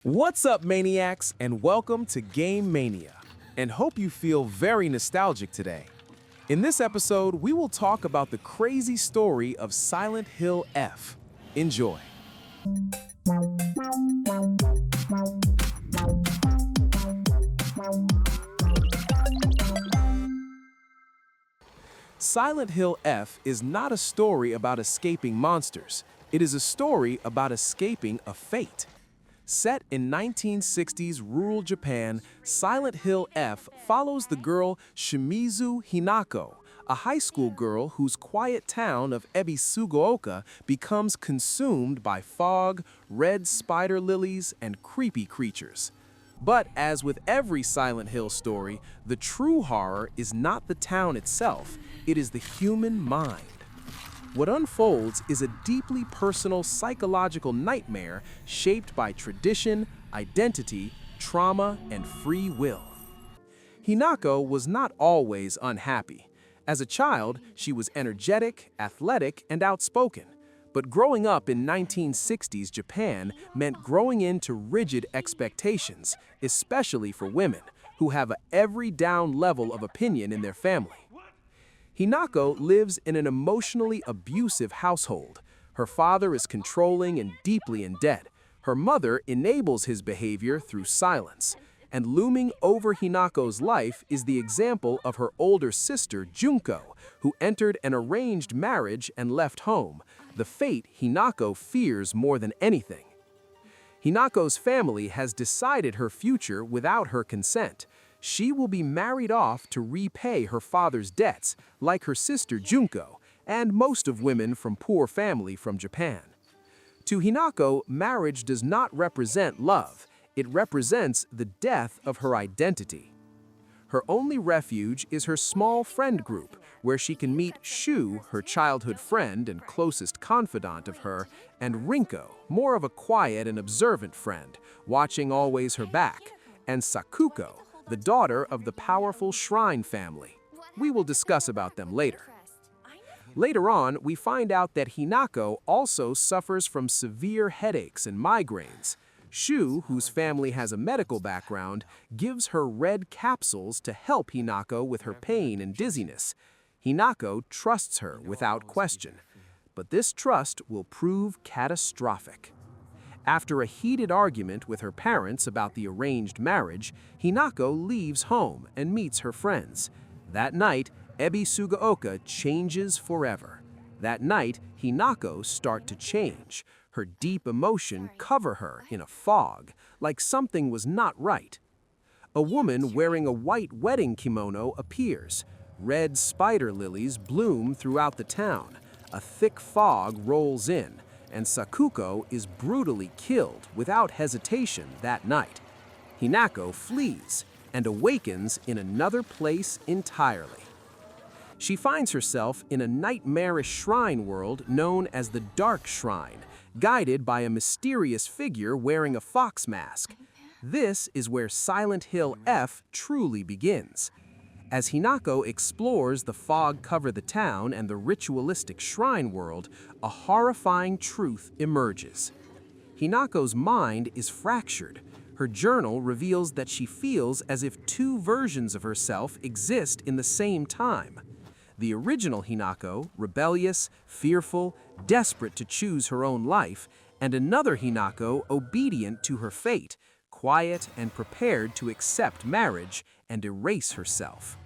What's up, Maniacs, and welcome to Game Mania, and hope you feel very nostalgic today. In this episode, we will talk about the crazy story of Silent Hill F. Enjoy. Silent Hill F is not a story about escaping monsters. It is a story about escaping a fate. Set in 1960s rural Japan, Silent Hill F follows the girl Shimizu Hinako, a high school girl whose quiet town of Ebisugaoka becomes consumed by fog, red spider lilies, and creepy creatures. But as with every Silent Hill story, the true horror is not the town itself, it is the human mind. What unfolds is a deeply personal psychological nightmare shaped by tradition, identity, trauma, and free will. Hinako was not always unhappy. As a child, she was energetic, athletic, and outspoken. But growing up in 1960s Japan meant growing into rigid expectations, especially for women, who have every down level of opinion in their family. Hinako lives in an emotionally abusive household. Her father is controlling and deeply in debt. Her mother enables his behavior through silence. And looming over Hinako's life is the example of her older sister, Junko, who entered an arranged marriage and left home, the fate Hinako fears more than anything. Hinako's family has decided her future without her consent. She will be married off to repay her father's debts, like her sister Junko, and most of women from poor family from Japan. To Hinako, marriage does not represent love, it represents the death of her identity. Her only refuge is her small friend group, where she can meet Shu, her childhood friend and closest confidant of her, and Rinko, more of a quiet and observant friend, watching always her back, and Sakuko, the daughter of the powerful Shrine family. We will discuss about them later. Later on, we find out that Hinako also suffers from severe headaches and migraines. Shu, whose family has a medical background, gives her red capsules to help Hinako with her pain and dizziness. Hinako trusts her without question, but this trust will prove catastrophic. After a heated argument with her parents about the arranged marriage, Hinako leaves home and meets her friends. That night, Ebisugaoka changes forever. That night, Hinako starts to change. Her deep emotion covers her in a fog, like something was not right. A woman wearing a white wedding kimono appears. Red spider lilies bloom throughout the town. A thick fog rolls in, and Sakuko is brutally killed without hesitation that night. Hinako flees and awakens in another place entirely. She finds herself in a nightmarish shrine world known as the Dark Shrine, guided by a mysterious figure wearing a fox mask. This is where Silent Hill F truly begins. As Hinako explores the fog-covered town and the ritualistic shrine world, a horrifying truth emerges. Hinako's mind is fractured. Her journal reveals that she feels as if two versions of herself exist in the same time. The original Hinako, rebellious, fearful, desperate to choose her own life, and another Hinako obedient to her fate, quiet and prepared to accept marriage and erase herself.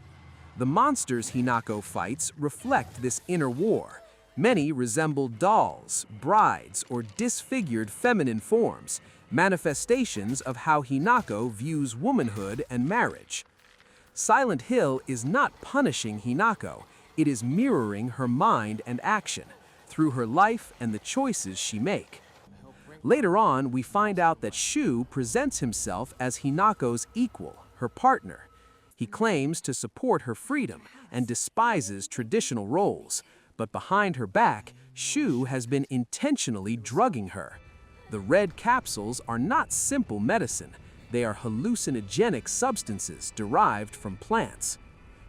The monsters Hinako fights reflect this inner war. Many resemble dolls, brides, or disfigured feminine forms, manifestations of how Hinako views womanhood and marriage. Silent Hill is not punishing Hinako, it is mirroring her mind and action through her life and the choices she makes. Later on, we find out that Shu presents himself as Hinako's equal, her partner. He claims to support her freedom and despises traditional roles, but behind her back, Shu has been intentionally drugging her. The red capsules are not simple medicine, they are hallucinogenic substances derived from plants.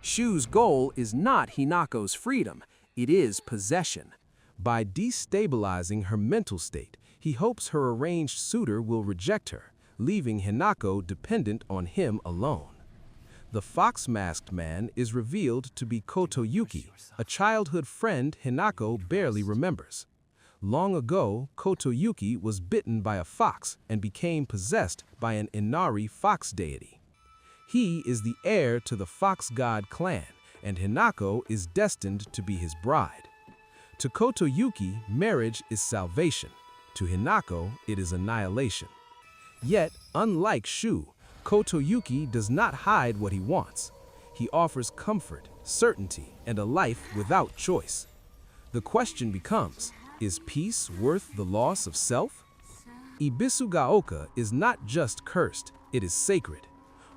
Shu's goal is not Hinako's freedom, it is possession. By destabilizing her mental state, he hopes her arranged suitor will reject her, leaving Hinako dependent on him alone. The fox-masked man is revealed to be Kotoyuki, a childhood friend Hinako barely remembers. Long ago, Kotoyuki was bitten by a fox and became possessed by an Inari fox deity. He is the heir to the fox god clan, and Hinako is destined to be his bride. To Kotoyuki, marriage is salvation. To Hinako, it is annihilation. Yet, unlike Shu, Kotoyuki does not hide what he wants. He offers comfort, certainty, and a life without choice. The question becomes, is peace worth the loss of self? Ibisugaoka is not just cursed, it is sacred.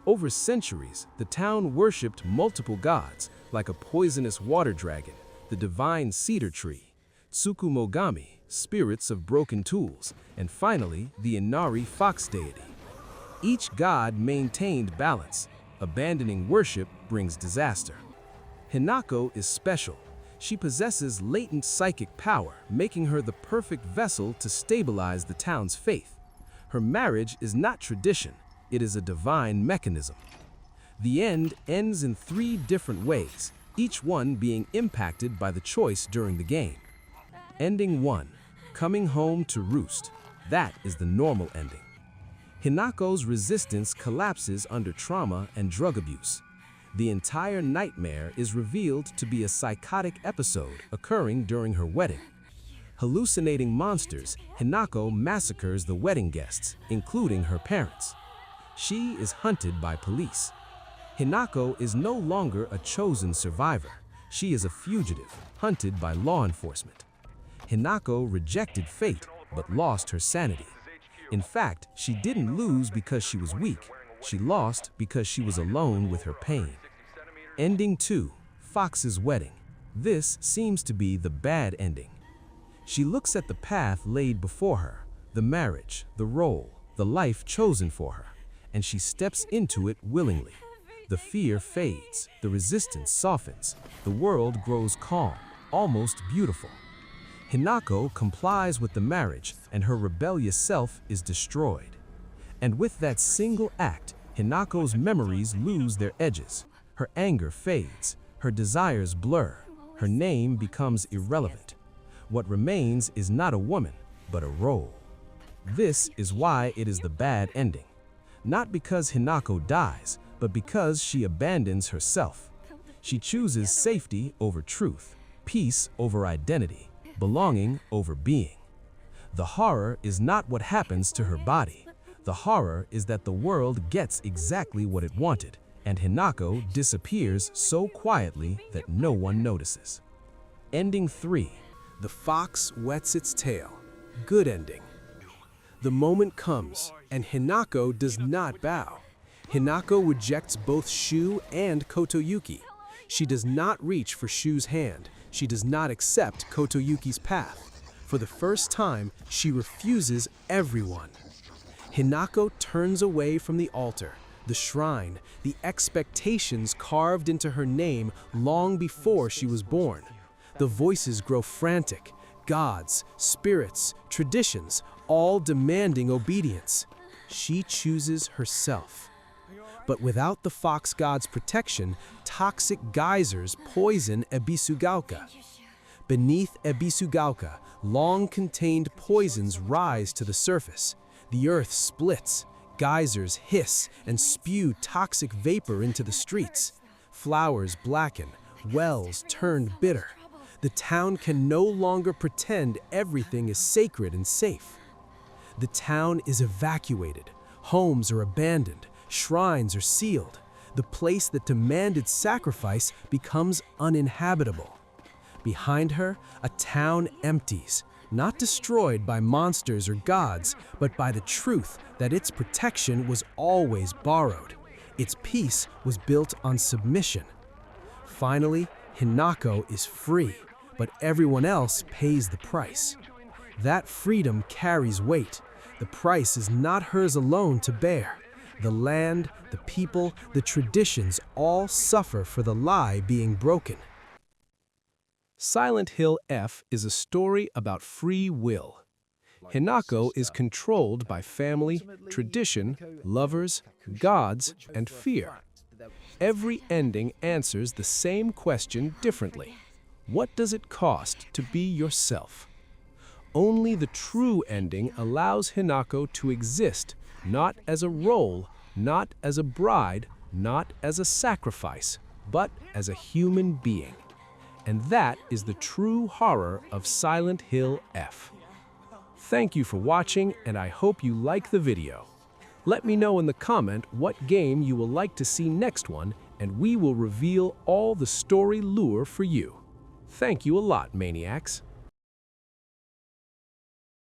Over centuries, the town worshipped multiple gods, like a poisonous water dragon, the divine cedar tree, Tsukumogami, spirits of broken tools, and finally, the Inari fox deity. Each god maintained balance. Abandoning worship brings disaster. Hinako is special. She possesses latent psychic power, making her the perfect vessel to stabilize the town's faith. Her marriage is not tradition, it is a divine mechanism. The end ends in 3 different ways, each one being impacted by the choice during the game. Ending 1. Coming home to roost. That is the normal ending. Hinako's resistance collapses under trauma and drug abuse. The entire nightmare is revealed to be a psychotic episode occurring during her wedding. Hallucinating monsters, Hinako massacres the wedding guests, including her parents. She is hunted by police. Hinako is no longer a chosen survivor. She is a fugitive, hunted by law enforcement. Hinako rejected fate, but lost her sanity. In fact, she didn't lose because she was weak. She lost because she was alone with her pain. Ending 2. Fox's wedding. This seems to be the bad ending. She looks at the path laid before her, the marriage, the role, the life chosen for her, and she steps into it willingly. The fear fades, the resistance softens, the world grows calm, almost beautiful. Hinako complies with the marriage, and her rebellious self is destroyed. And with that single act, Hinako's memories lose their edges. Her anger fades, her desires blur, her name becomes irrelevant. What remains is not a woman, but a role. This is why it is the bad ending. Not because Hinako dies, but because she abandons herself. She chooses safety over truth, peace over identity, belonging over being. The horror is not what happens to her body. The horror is that the world gets exactly what it wanted, and Hinako disappears so quietly that no one notices. Ending 3. The fox wets its tail. Good ending. The moment comes, and Hinako does not bow. Hinako rejects both Shu and Kotoyuki. She does not reach for Shu's hand. She does not accept Kotoyuki's path. For the first time, she refuses everyone. Hinako turns away from the altar, the shrine, the expectations carved into her name long before she was born. The voices grow frantic, gods, spirits, traditions, all demanding obedience. She chooses herself. But without the fox god's protection, toxic geysers poison Ebisugaoka. Beneath Ebisugaoka, long-contained poisons rise to the surface. The earth splits, geysers hiss and spew toxic vapor into the streets. Flowers blacken, wells turn bitter. The town can no longer pretend everything is sacred and safe. The town is evacuated, homes are abandoned, shrines are sealed. The place that demanded sacrifice becomes uninhabitable. Behind her, a town empties, not destroyed by monsters or gods, but by the truth that its protection was always borrowed. Its peace was built on submission. Finally, Hinako is free, but everyone else pays the price. That freedom carries weight. The price is not hers alone to bear. The land, the people, the traditions all suffer for the lie being broken. Silent Hill F is a story about free will. Hinako is controlled by family, tradition, lovers, gods, and fear. Every ending answers the same question differently. What does it cost to be yourself? Only the true ending allows Hinako to exist, not as a role, not as a bride, not as a sacrifice, but as a human being. And that is the true horror of Silent Hill F. Thank you for watching, and I hope you like the video. Let me know in the comment what game you will like to see next one, and we will reveal all the story lore for you. Thank you a lot, Maniacs.